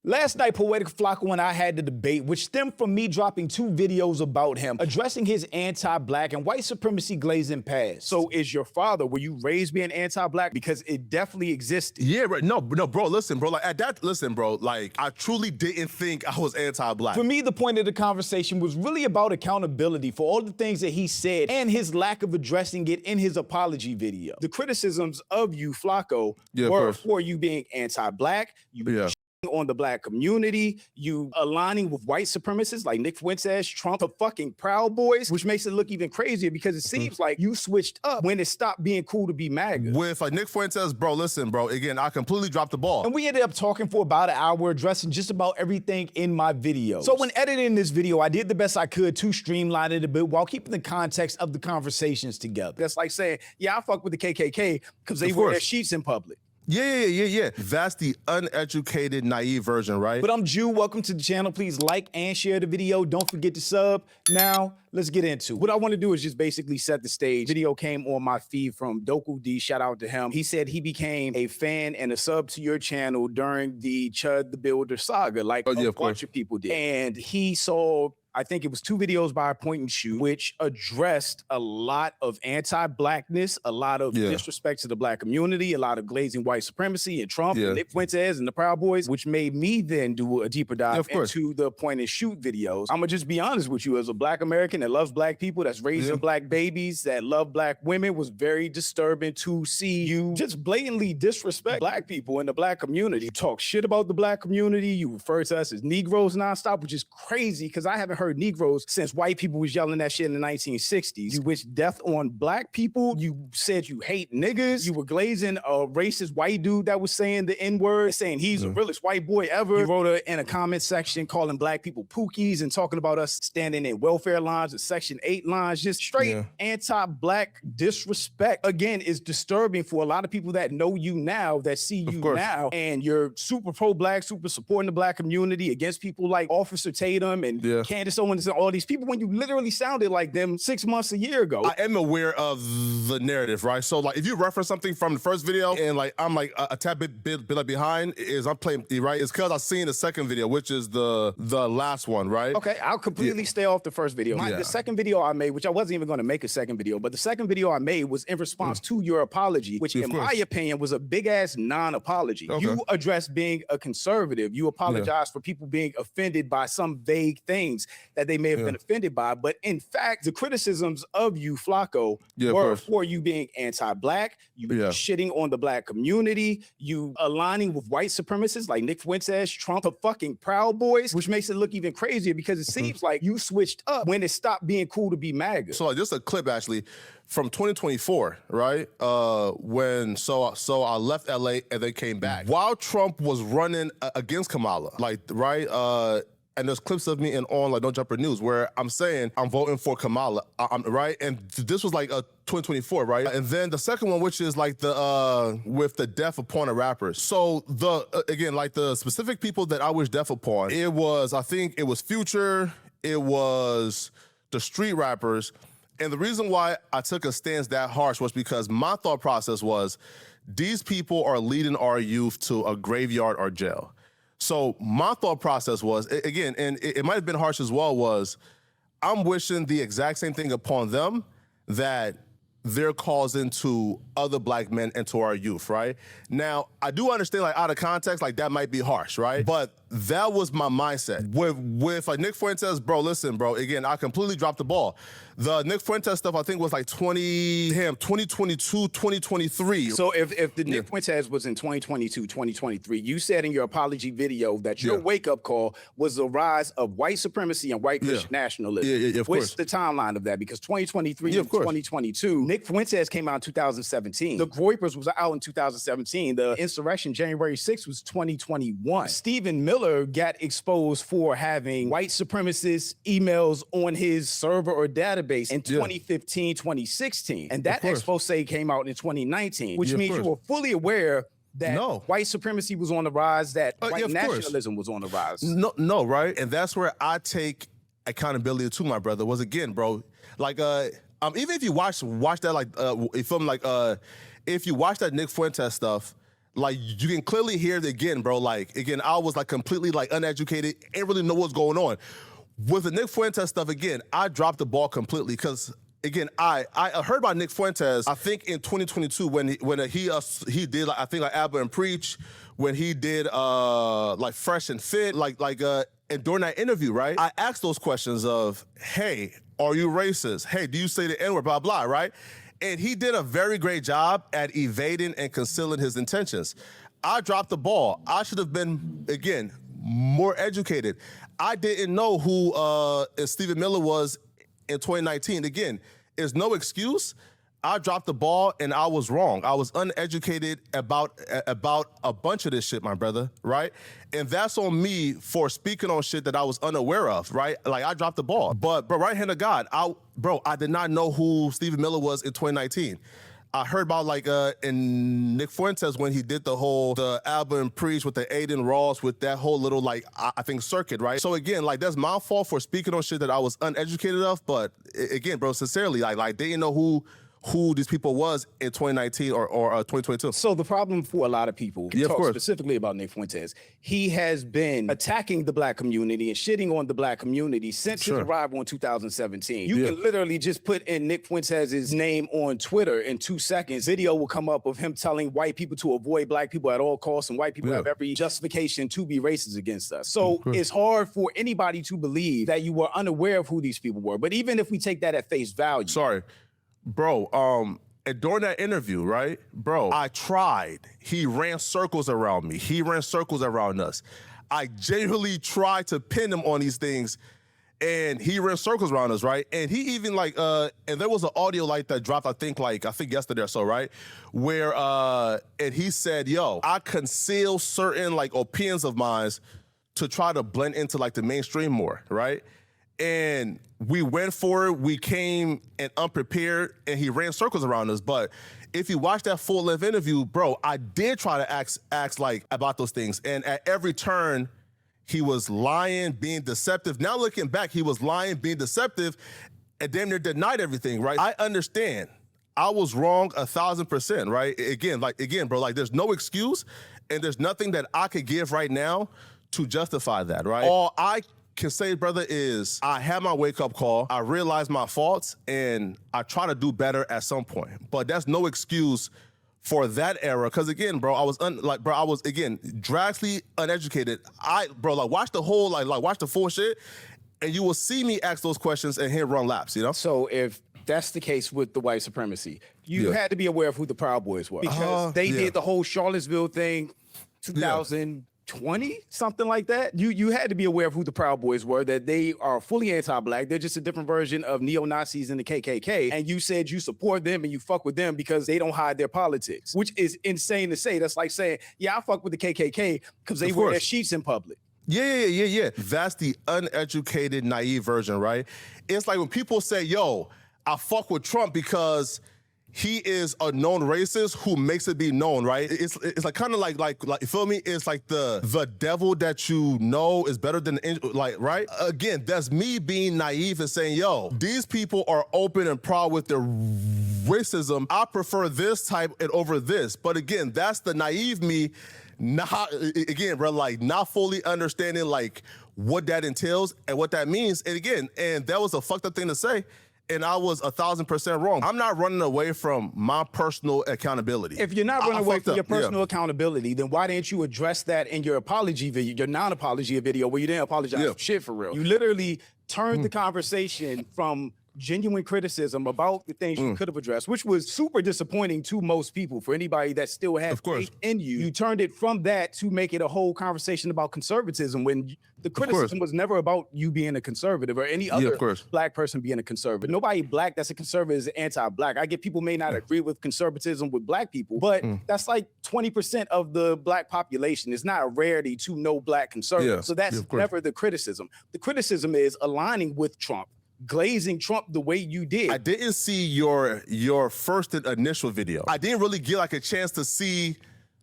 Last night, Poetik Flakko and I had the debate, which stemmed from me dropping 2 videos about him, addressing his anti-black and white supremacy glazing past. So is your father, were you raised being anti-black? Because it definitely existed. Yeah, right. No, bro, listen, bro, like at that, listen, bro, like I truly didn't think I was anti-black. For me, the point of the conversation was really about accountability for all the things that he said and his lack of addressing it in his apology video. The criticisms of you, Flakko, were for you being anti-black, on the black community, you aligning with white supremacists like Nick Fuentes, Trump, the fucking Proud Boys, which makes it look even crazier because it seems like you switched up when it stopped being cool to be MAGA. With like Nick Fuentes, bro, listen, bro, again, I completely dropped the ball. And we ended up talking for about an hour, addressing just about everything in my video. So when editing this video, I did the best I could to streamline it a bit while keeping the context of the conversations together. That's like saying, yeah, I fuck with the KKK because they wear their sheets in public. Yeah. That's the uneducated, naive version, right? But I'm Jew. Welcome to the channel. Please like and share the video. Don't forget to sub. Now, let's get into it. What I want to do is just basically set the stage. Video came on my feed from Doku D. Shout out to him. He said he became a fan and a sub to your channel during the Chud the Builder saga, like a bunch of people did. And he saw, I think it was 2 videos by Point and Shoot, which addressed a lot of anti-blackness, a lot of disrespect to the black community, a lot of glazing white supremacy and Trump and Nick Fuentes and the Proud Boys, which made me then do a deeper dive into the Point and Shoot videos. I'm gonna just be honest with you, as a black American that loves black people, that's raising black babies, that love black women, was very disturbing to see you just blatantly disrespect black people in the black community. You talk shit about the black community, you refer to us as Negroes nonstop, which is crazy because I haven't heard Negroes since white people was yelling that shit in the 1960s. You wish death on black people. You said you hate niggas. You were glazing a racist white dude that was saying the N-word, saying he's the realest white boy ever. You wrote in a comment section calling black people pookies and talking about us standing in welfare lines and Section 8 lines. Just straight anti-black disrespect. Again, is disturbing for a lot of people that know you now, that see you now, and you're super pro-black, super supporting the black community against people like Officer Tatum and Candace Owens and all these people when you literally sounded like them 6 months, a year ago. I am aware of the narrative, right? So like if you reference something from the first video and like I'm like a tad bit like behind, is I'm playing, right? It's because I've seen the second video, which is the last one, right? Okay, I'll completely stay off the first video. The second video I made, which I wasn't even going to make a second video, but the second video I made was in response to your apology, which in my opinion was a big ass non-apology. You addressed being a conservative. You apologized for people being offended by some vague things that they may have been offended by, but in fact, the criticisms of you, Flakko, were for you being anti-black, you shitting on the black community, you aligning with white supremacists like Nick Fuentes, Trump, the fucking Proud Boys, which makes it look even crazier because it seems like you switched up when it stopped being cool to be MAGA. So like, just a clip actually from 2024, right? When I left LA and they came back while Trump was running against Kamala, like and there's clips of me on like Don't Jumper News where I'm saying I'm voting for Kamala, right? And this was like 2024, right? And then the second one, which is like the with the death upon the rappers. So again, like the specific people that I wish death upon, it was, I think it was Future, it was the street rappers. And the reason why I took a stance that harsh was because my thought process was, these people are leading our youth to a graveyard or jail. So my thought process was, again, and it might have been harsh as well, was I'm wishing the exact same thing upon them that they're causing to other black men and to our youth, right? Now, I do understand, like, out of context, like, that might be harsh, right? But that was my mindset. With like Nick Fuentes, bro, listen, bro, again, I completely dropped the ball. The Nick Fuentes stuff, I think, was like 2022, 2023. So if the Nick Fuentes was in 2022, 2023, you said in your apology video that your wake-up call was the rise of white supremacy and white Christian nationalism. What's the timeline of that? Because 2023 and 2022, Nick Fuentes came out in 2017. The Groypers was out in 2017. The insurrection, January 6th, was 2021. Stephen Miller got exposed for having white supremacist emails on his server or database in 2015, 2016. And that expose came out in 2019, which means you were fully aware that white supremacy was on the rise, that white nationalism was on the rise. No, right? And that's where I take accountability to, my brother, was, again, bro, like, even if you watch that, like, film, like, if you watch that Nick Fuentes stuff, Like, you can clearly hear it again, bro. Like, again, I was like completely like uneducated, ain't really know what's going on. With the Nick Fuentes stuff, again, I dropped the ball completely because, again, I heard about Nick Fuentes, I think in 2022 when he did, like, I think like Abba and Preach, when he did like Fresh and Fit, and during that interview, right, I asked those questions of, hey, are you racist? Hey, do you say the N-word, blah, blah, right? And he did a very great job at evading and concealing his intentions. I dropped the ball. I should have been, again, more educated. I didn't know who Stephen Miller was in 2019. Again, it's no excuse. I dropped the ball and I was wrong. I was uneducated about a bunch of this shit, my brother, right? And that's on me for speaking on shit that I was unaware of, right? Like, I dropped the ball. But right hand of God, I did not know who Stephen Miller was in 2019. I heard about in Nick Fuentes when he did the Alba and Preach with the Aiden Ross with that whole little I think circuit, right? So again, like, that's my fault for speaking on shit that I was uneducated of. But again, bro, sincerely, like they didn't know who these people was in 2019 or 2022. So the problem for a lot of people, Yeah, of talk course. specifically about Nick Fuentes, he has been attacking the black community and shitting on the black community since his arrival in 2017. You can literally just put in Nick Fuentes' name on Twitter in 2 seconds. Video will come up of him telling white people to avoid black people at all costs, and white people have every justification to be racist against us. So it's hard for anybody to believe that you were unaware of who these people were. But even if we take that at face value. Sorry. Bro, and during that interview, right, bro, I tried. He ran circles around me. He ran circles around us. I genuinely tried to pin him on these things, and he ran circles around us, right? And he even and there was an audio that dropped, I think yesterday or so, right? Where and he said, yo, I conceal certain opinions of mine to try to blend into the mainstream more, right? And we went for it. We came in unprepared, and he ran circles around us. But if you watch that full-length interview, bro, I did try to ask about those things. And at every turn, he was lying, being deceptive. Now looking back, he was lying, being deceptive, and damn near denied everything, right? I understand. I was wrong 1,000%, right? Again, bro, there's no excuse, and there's nothing that I could give right now to justify that, right? All I can say, brother, is I had my wake-up call. I realized my faults, and I try to do better at some point. But that's no excuse for that era, because again, bro, I was drastically uneducated. Watch the whole, watch the full shit, and you will see me ask those questions and hear run laps, you know? So if that's the case with the white supremacy, you had to be aware of who the Proud Boys were, because they did the whole Charlottesville thing, 2020, something like that. You had to be aware of who the Proud Boys were, that they are fully anti-black. They're just a different version of neo-Nazis and the KKK. And you said you support them and you fuck with them because they don't hide their politics, which is insane to say. That's like saying, yeah, I fuck with the KKK because they wear their sheets in public. Yeah. That's the uneducated, naive version, right? It's like when people say, yo, I fuck with Trump because he is a known racist who makes it be known, right? It's like kind of like you feel me? It's like the devil that you know is better than right? Again, that's me being naive and saying, yo, these people are open and proud with their racism. I prefer this type over this. But again, that's the naive me, not fully understanding what that entails and what that means. And again, that was a fucked up thing to say. And I was 1,000% wrong. I'm not running away from my personal accountability. If you're not running away from your personal accountability, then why didn't you address that in your apology video, your non-apology video, where you didn't apologize for shit for real? You literally turned the conversation from genuine criticism about the things you could have addressed, which was super disappointing to most people. For anybody that still had faith in you, you turned it from that to make it a whole conversation about conservatism, when the criticism was never about you being a conservative or any other black person being a conservative. Nobody black that's a conservative is anti-black. I get people may not agree with conservatism with black people, but that's like 20% of the black population. It's not a rarity to know black conservatives. So that's never the criticism. The criticism is aligning with Trump, glazing Trump the way you did. I didn't see your first initial video. I didn't really get a chance to see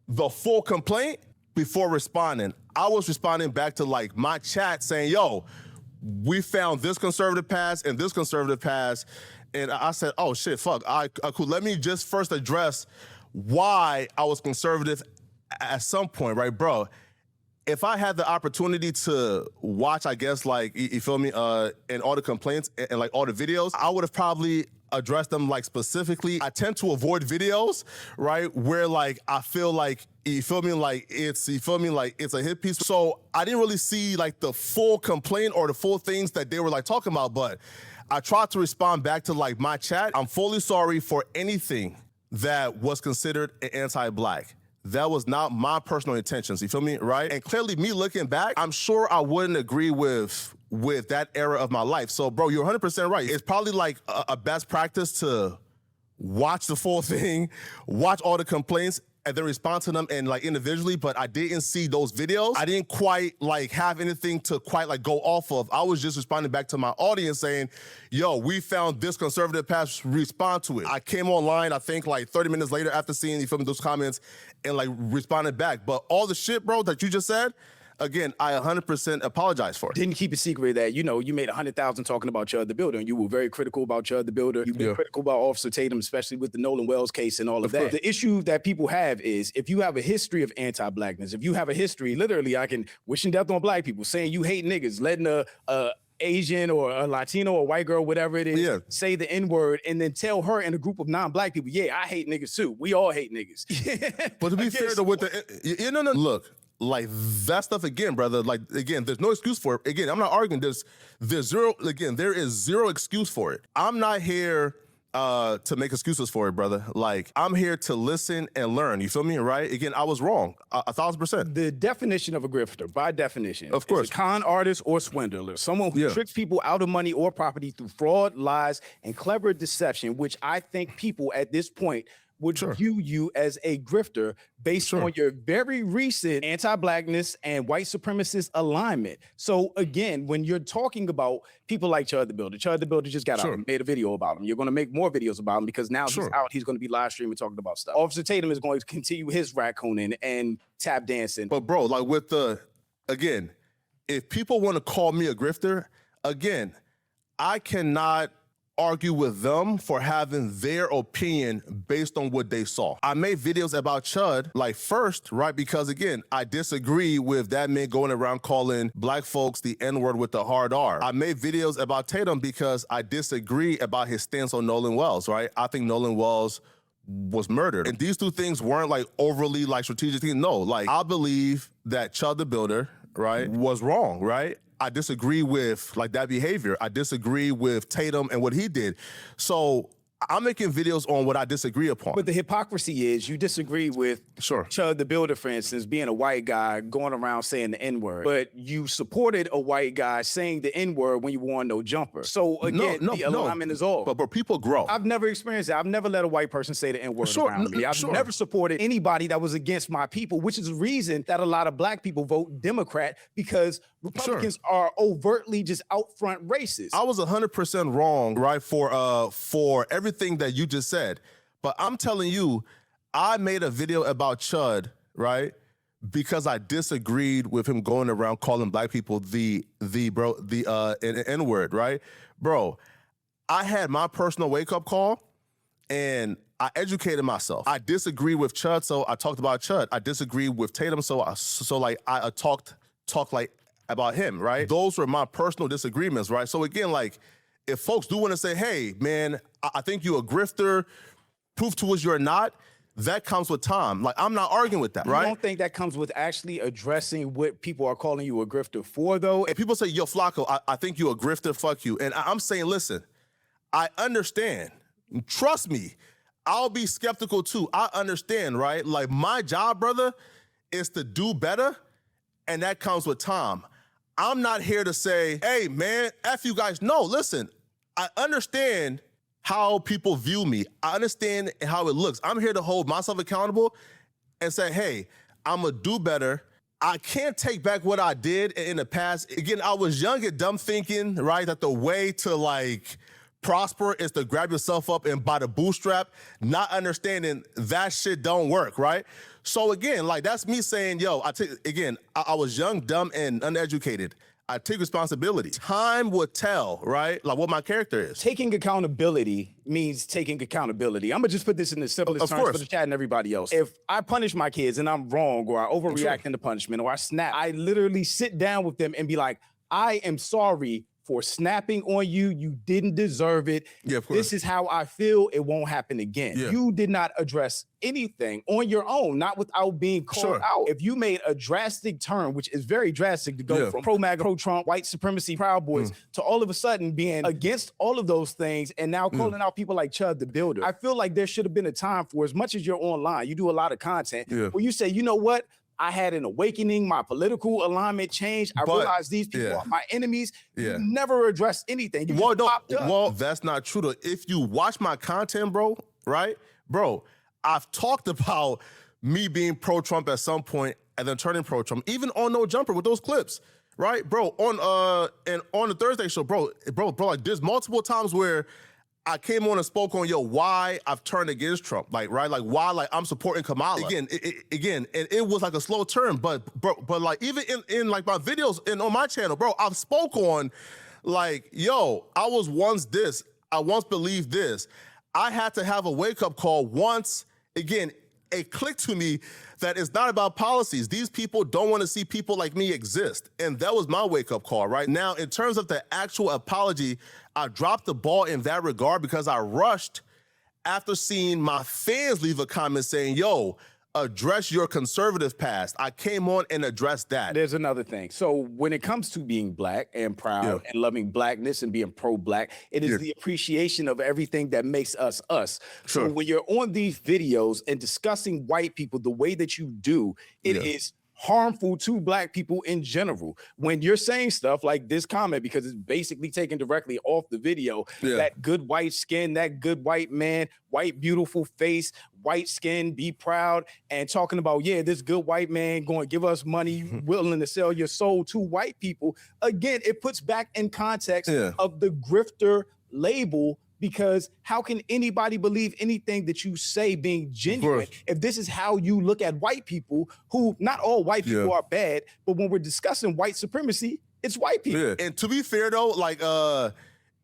the full complaint before responding. I was responding back to my chat saying, yo, we found this conservative pass and this conservative pass. And I said, oh shit, fuck. Cool. Let me just first address why I was conservative at some point, right, bro, if I had the opportunity to watch, I guess, like, you feel me, and all the complaints and like all the videos, I would have probably addressed them like specifically. I tend to avoid videos, right, where like I feel like, you feel me, like it's a hit piece. So I didn't really see like the full complaint or the full things that they were like talking about, but I tried to respond back to like my chat. I'm fully sorry for anything that was considered anti-black. That was not my personal intentions, you feel me, right? And clearly me looking back, I'm sure I wouldn't agree with that era of my life. So bro, you're 100% right. It's probably like a best practice to watch the full thing, watch all the complaints, and then respond to them and like individually, but I didn't see those videos. I didn't quite like have anything to quite like go off of. I was just responding back to my audience saying, yo, we found this conservative path, respond to it. I came online, I think like 30 minutes later after seeing, you feel me, those comments and like responded back. But all the shit, bro, that you just said, again, I 100% apologize for it. Didn't keep a secret that, you know, you made 100,000 talking about Chud the Builder, and you were very critical about Chud the Builder. You've been critical about Officer Tatum, especially with the Nolan Wells case and all of that. The issue that people have is if you have a history of anti-blackness, if you have a history, literally, I can wishing death on black people, saying you hate niggas, letting a Asian or a Latino or white girl, whatever it is, say the N-word and then tell her in a group of non-black people, yeah, I hate niggas too. We all hate niggas. But to be fair though, with the, look, like that stuff again, brother, like again, there's no excuse for it. Again, I'm not arguing there's zero, again, there is zero excuse for it. I'm not here to make excuses for it, brother. Like, I'm here to listen and learn. You feel me, right? Again, I was wrong, 1,000%. The definition of a grifter, by definition, of course, is a con artist or swindler, someone who tricks people out of money or property through fraud, lies, and clever deception, which I think people at this point would view you as a grifter based on your very recent anti-blackness and white supremacist alignment. So again, when you're talking about people like Chud the Builder just got out and made a video about him. You're going to make more videos about him because now he's out. He's going to be live streaming talking about stuff. Officer Tatum is going to continue his raccooning and tap dancing. But bro, like with the, again, if people want to call me a grifter, again, I cannot argue with them for having their opinion based on what they saw. I made videos about Chud, like first, right, because again, I disagree with that man going around calling black folks the N-word with the hard R. I made videos about Tatum because I disagree about his stance on Nolan Wells, right? I think Nolan Wells was murdered. And these two things weren't like overly like strategic things. No, like I believe that Chud the Builder, right, was wrong, right? I disagree with like that behavior. I disagree with Tatum and what he did. So I'm making videos on what I disagree upon. But the hypocrisy is you disagree with Chud the Builder, for instance, being a white guy going around saying the N-word, but you supported a white guy saying the N-word when you wore no jumper. So again, the alignment is off. But people grow. I've never experienced that. I've never let a white person say the N-word around me. I've never supported anybody that was against my people, which is the reason that a lot of black people vote Democrat, because Republicans are overtly just out front racist. I was 100% wrong, right, for everything that you just said. But I'm telling you, I made a video about Chud, right, because I disagreed with him going around calling black people the N-word, right? Bro, I had my personal wake-up call, and I educated myself. I disagree with Chud, so I talked about Chud. I disagree with Tatum, so I talked like about him, right? Those were my personal disagreements, right? So again, like, if folks do want to say, hey, man, I think you're a grifter, proof to us you're not, that comes with time. Like, I'm not arguing with that, right? You don't think that comes with actually addressing what people are calling you a grifter for, though? If people say, yo, Flakko, I think you're a grifter, fuck you. And I'm saying, listen, I understand. Trust me, I'll be skeptical too. I understand, right? Like, my job, brother, is to do better, and that comes with time. I'm not here to say, hey, man, F you guys. No, listen, I understand how people view me. I understand how it looks. I'm here to hold myself accountable and say, hey, I'm going to do better. I can't take back what I did in the past. Again, I was young and dumb thinking, right, that the way to, like, prosper is to grab yourself up and by the bootstrap, not understanding that shit don't work, right? So again, like, that's me saying, yo, I was young, dumb, and uneducated. I take responsibility. Time will tell, right? Like what my character is. Taking accountability means taking accountability. I'm gonna just put this in the simplest Of terms course. for the chat and everybody else. If I punish my kids and I'm wrong, or I overreact in the punishment, or I snap, I literally sit down with them and be like, I am sorry for snapping on you. You didn't deserve it. Yeah, of course. This is how I feel. It won't happen again. Yeah. You did not address anything on your own, not without being called out. If you made a drastic turn, which is very drastic to go from pro-MAGA, pro-Trump, white supremacy, Proud Boys, to all of a sudden being against all of those things and now calling out people like Chud the Builder. I feel like there should have been a time for, as much as you're online, you do a lot of content, where you say, you know what? I had an awakening, my political alignment changed. I realized these people are my enemies. You never addressed anything. You just popped up. Well, that's not true though. If you watch my content, bro, right? Bro, I've talked about me being pro-Trump at some point and then turning pro-Trump, even on No Jumper with those clips, right? Bro, on the Thursday show, bro, like there's multiple times where I came on and spoke on, why I've turned against Trump, like, right? Like, why, like, I'm supporting Kamala. Again, and it was like a slow turn, but like, even in like my videos and on my channel, bro, I've spoke on, like, I was once this, I once believed this. I had to have a wake-up call once, again, it clicked to me that it's not about policies. These people don't want to see people like me exist. And that was my wake-up call, right? Now, in terms of the actual apology, I dropped the ball in that regard because I rushed after seeing my fans leave a comment saying, address your conservative past. I came on and addressed that. There's another thing. So when it comes to being black and proud and loving blackness and being pro-black, it is the appreciation of everything that makes us us. So when you're on these videos and discussing white people the way that you do, it is harmful to black people in general. When you're saying stuff like this comment, because it's basically taken directly off the video, that good white skin, that good white man, white beautiful face, white skin, be proud, and talking about, this good white man going to give us money, willing to sell your soul to white people. Again, it puts back in context of the grifter label, because how can anybody believe anything that you say being genuine if this is how you look at white people, who not all white people are bad, but when we're discussing white supremacy, it's white people. And to be fair though, like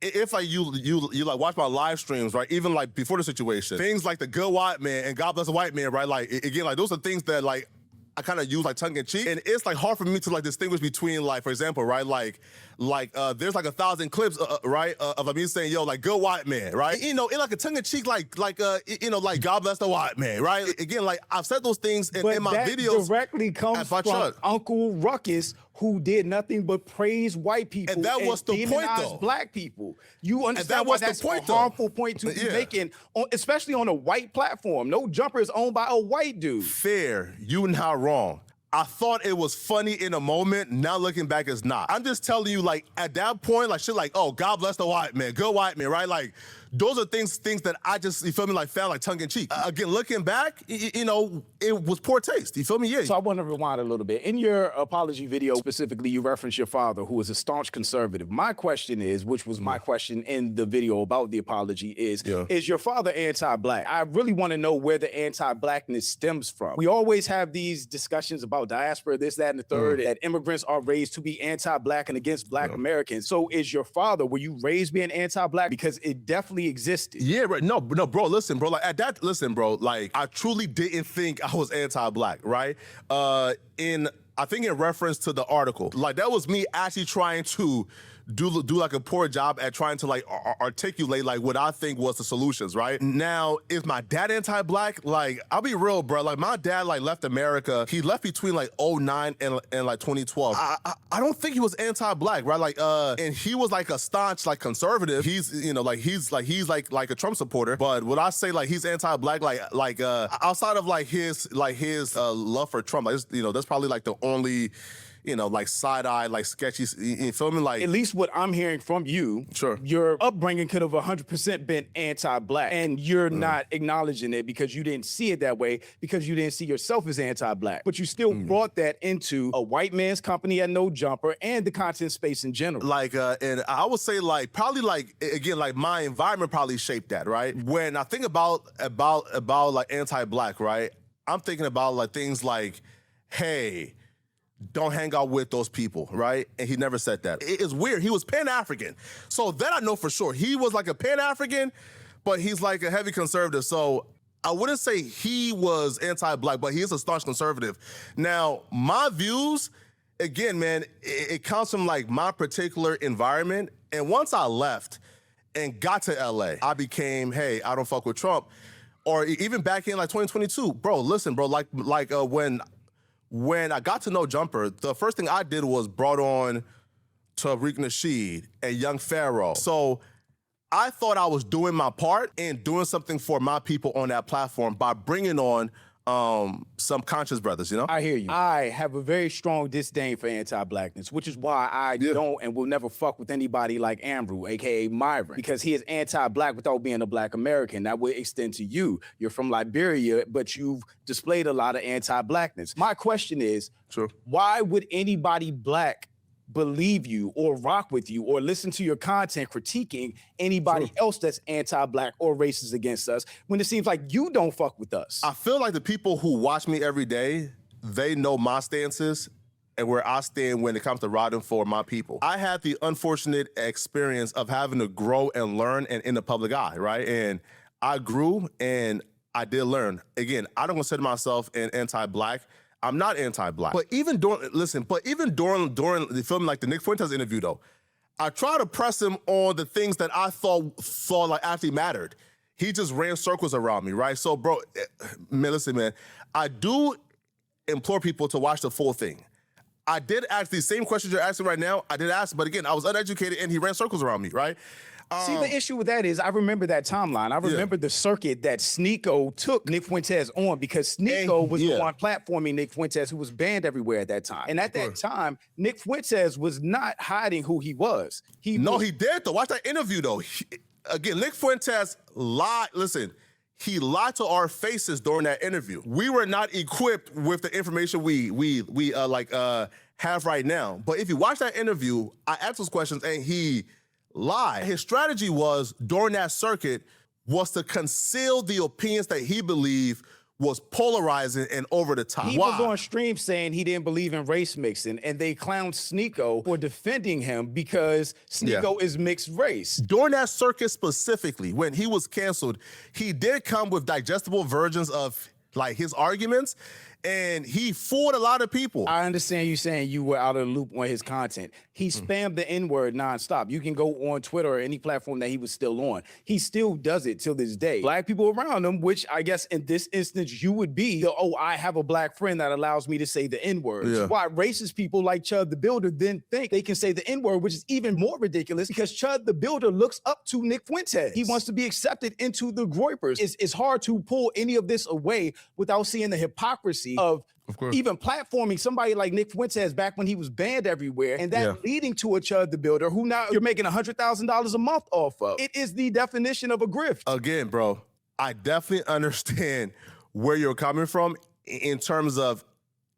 if like you like watch my live streams, right? Even like before the situation, things like the good white man and God bless the white man, right? Like again, like those are things that like I kind of use like tongue in cheek, and it's like hard for me to like distinguish between, like, for example, right, like there's like 1,000 clips, right, of me saying, like good white man, right, in like a tongue in cheek, like like God bless the white man, right? Again, like I've said those things in my videos. Directly comes from Uncle Ruckus, who did nothing but praise white people, and that was the point, though. Black people. You understand why that's a harmful point to be making, especially on a white platform. No Jumper is owned by a white dude. Fair, you not wrong. I thought it was funny in a moment. Now looking back, it's not. I'm just telling you, like, at that point, like, shit like, God bless the white man, good white man, right? Like, those are things that I just, you feel me, like, found like tongue in cheek. Again, looking back, it was poor taste. You feel me? Yeah. So I want to rewind a little bit. In your apology video, specifically, you reference your father, who is a staunch conservative. My question is, which was my question in the video about the apology, is your father anti-black? I really want to know where the anti-blackness stems from. We always have these discussions about diaspora, this, that, and the third, that immigrants are raised to be anti-black and against black Americans. So is your father, were you raised being anti-black? Because it definitely existed. Yeah, right. No, bro, listen, bro. Like listen, bro, like I truly didn't think I was anti-black, right? I think in reference to the article, like that was me actually trying to do like a poor job at trying to like articulate like what I think was the solutions, right? Now, is my dad anti-black? Like, I'll be real, bro. Like my dad like left America. He left between like 2009 and like 2012. I don't think he was anti-black, right? Like, and he was like a staunch like conservative. He's he's like a Trump supporter. But would I say like he's anti-black? Like outside of like his love for Trump, like that's probably like the only like side-eye, like sketchy, you feel me? Like, at least what I'm hearing from you, your upbringing could have 100% been anti-black, and you're not acknowledging it because you didn't see it that way, because you didn't see yourself as anti-black. But you still brought that into a white man's company at No Jumper and the content space in general. Like, and I would say like, probably like, again, like my environment probably shaped that, right? When I think about like anti-black, right? I'm thinking about like things like, hey, don't hang out with those people, right? And he never said that. It's weird. He was Pan-African. So that I know for sure. He was like a Pan-African, but he's like a heavy conservative. So I wouldn't say he was anti-black, but he is a staunch conservative. Now, my views, again, man, it comes from like my particular environment. And once I left and got to LA, I became, hey, I don't fuck with Trump. Or even back in like 2022, bro, listen, bro, when I got to know Jumper, the first thing I did was brought on Tariq Nasheed and Young Pharaoh. So I thought I was doing my part and doing something for my people on that platform by bringing on some conscious brothers, you know? I hear you. I have a very strong disdain for anti-blackness, which is why I don't and will never fuck with anybody like Amru, aka Myron, because he is anti-black without being a black American. That would extend to you. You're from Liberia, but you've displayed a lot of anti-blackness. My question is, why would anybody black believe you or rock with you or listen to your content critiquing anybody else that's anti-black or racist against us when it seems like you don't fuck with us? I feel like the people who watch me every day, they know my stances and where I stand when it comes to riding for my people. I had the unfortunate experience of having to grow and learn and in the public eye, right? And I grew and I did learn. Again, I don't consider myself an anti-black. I'm not anti-black. But even during the film, like the Nick Fuentes interview though, I try to press him on the things that I thought like actually mattered. He just ran circles around me, right? So bro, man, listen, man, I do implore people to watch the full thing. I did ask these same questions you're asking right now. I did ask, but again, I was uneducated and he ran circles around me, right? See, the issue with that is I remember that timeline. I remember the circuit that Sneeko took Nick Fuentes on because Sneeko was the one platforming Nick Fuentes, who was banned everywhere at that time. And at that time, Nick Fuentes was not hiding who he was. He did though. Watch that interview though. Again, Nick Fuentes lied. Listen, he lied to our faces during that interview. We were not equipped with the information we have right now. But if you watch that interview, I asked those questions and he lied. His strategy was during that circuit was to conceal the opinions that he believed was polarizing and over the top. He was on stream saying he didn't believe in race mixing, and they clowned Sneeko for defending him because Sneeko is mixed race. During that circuit specifically, when he was canceled, he did come with digestible versions of like his arguments, and he fooled a lot of people. I understand you saying you were out of the loop on his content. He spammed the N-word nonstop. You can go on Twitter or any platform that he was still on. He still does it till this day. Black people around him, which I guess in this instance you would be, I have a black friend that allows me to say the N-word. Which is why racist people like Chud the Builder then think they can say the N-word, which is even more ridiculous because Chud the Builder looks up to Nick Fuentes. He wants to be accepted into the Groypers. It's hard to pull any of this away without seeing the hypocrisy of even platforming somebody like Nick Fuentes back when he was banned everywhere, and that leading to a Chud the Builder who now you're making $100,000 a month off of. It is the definition of a grift. Again, bro, I definitely understand where you're coming from in terms of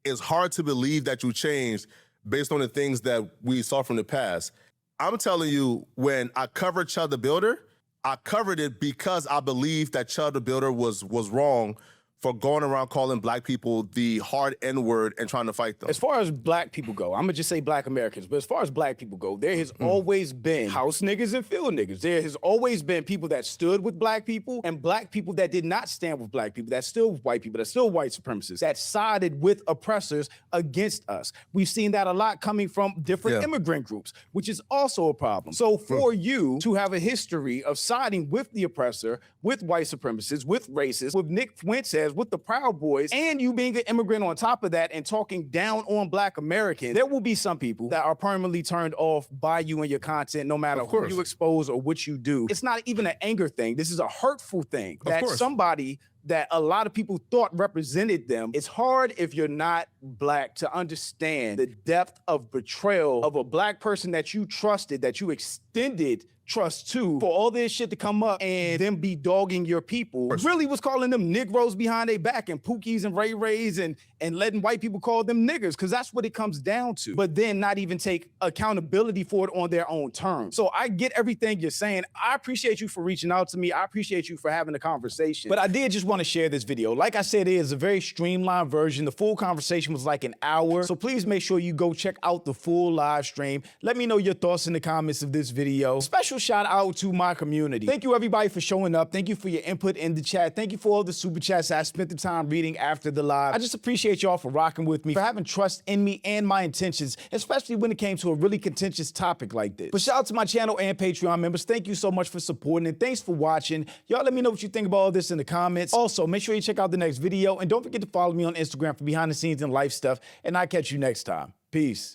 it's hard to believe that you changed based on the things that we saw from the past. I'm telling you, when I covered Chud the Builder, I covered it because I believed that Chud the Builder was wrong for going around calling black people the hard N-word and trying to fight them. As far as black people go, I'm gonna just say black Americans, but as far as black people go, there has always been house niggas and field niggas. There has always been people that stood with black people and black people that did not stand with black people, that still white people, that still white supremacists, that sided with oppressors against us. We've seen that a lot coming from different immigrant groups, which is also a problem. So for you to have a history of siding with the oppressor, with white supremacists, with racists, with Nick Fuentes, with the Proud Boys, and you being an immigrant on top of that and talking down on black Americans, there will be some people that are permanently turned off by you and your content, no matter who you expose or what you do. It's not even an anger thing. This is a hurtful thing that somebody that a lot of people thought represented them. It's hard if you're not black to understand the depth of betrayal of a black person that you trusted, that you extended trust to, for all this shit to come up and them be dogging your people. Really was calling them Negroes behind their back and Pookies and Ray Rays and letting white people call them niggers, because that's what it comes down to. But then not even take accountability for it on their own terms. So I get everything you're saying. I appreciate you for reaching out to me. I appreciate you for having a conversation. But I did just want want to share this video. Like I said, it is a very streamlined version. The full conversation was like an hour. So please make sure you go check out the full live stream. Let me know your thoughts in the comments of this video. Special shout out to my community. Thank you everybody for showing up. Thank you for your input in the chat. Thank you for all the super chats I spent the time reading after the live. I just appreciate y'all for rocking with me, for having trust in me and my intentions, especially when it came to a really contentious topic like this. But shout out to my channel and Patreon members. Thank you so much for supporting and thanks for watching. Y'all let me know what you think about all this in the comments. Also, make sure you check out the next video and don't forget to follow me on Instagram for behind the scenes and life stuff. And I'll catch you next time. Peace.